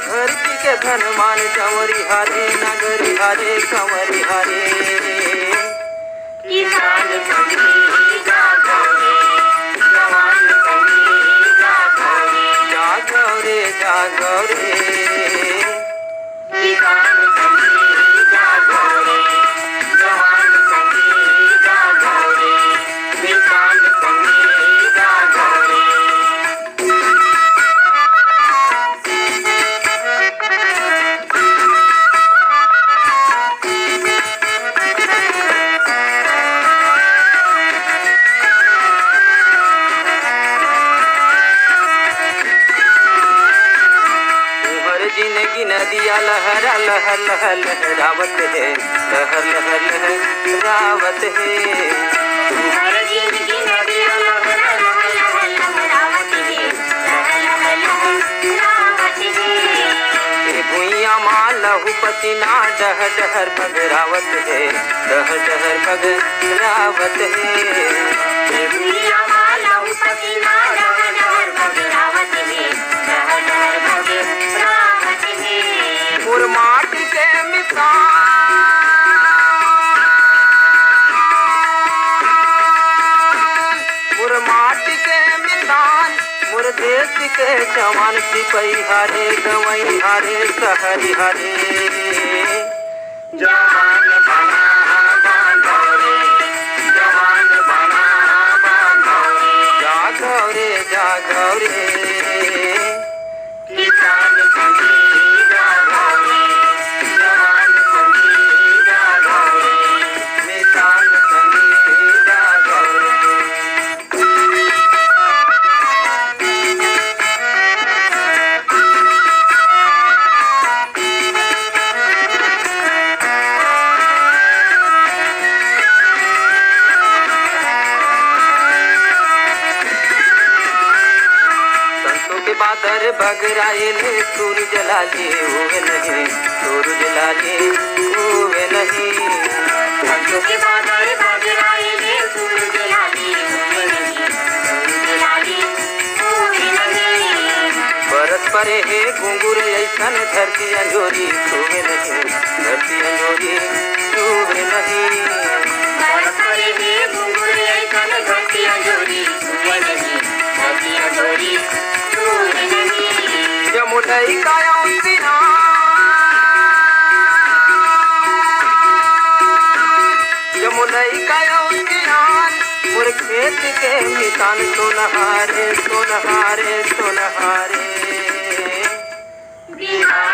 धरती के धन मान चंवरी हारे नगरी हारे कंवरी हारे किसान संगी जागो रे जवान संगी जागो रे जागो रे किसान संगी जागो रे जवान संगी जागो रे किसान संगी जागो रे जिंदगी नदिया लहरा लहर लहर लहरावत है लहर लहर लहरावत है हर जिंदगी नदिया लहरा लहर लहर लहरावत है लहर लहर लहरावत है भुइया माँ लहू पसीना डह डहर पगरावत है डह डहर पगरावत है भुइया माँ लहू पसीना डह डहर पगरावत है डह डहर पगरावत है और माटी के मिसान और माटी के मिसान मोर देश के जवान सिपही हारे गवई हारे सहरी हारे जवान बना बांधो रे जवान बना बांधो रे जागो रे किसान संगी जागो रे जवान संगी जागो रे मिसान संगी जागो रे बादर बगराइले सूरज लाले हुए नहीं सूरज लाले हुए नहीं संतों के बादल बगराइले सूरज लाले हुए नहीं सूरज लाले हुए नहीं बरस परे है घुंघरू ऐसन धरती अंजोरी छुए नहीं धरती अंजोरी छुए नहीं बरस परे है घुंघरू ऐसन धरती अंजोरी छुए नहीं धरती अंजोरी छुए नहीं जमुनाई काया जमुनाई काया मोर खेत के मिसान सोनहारे सोनहारे सोनहारे बिहार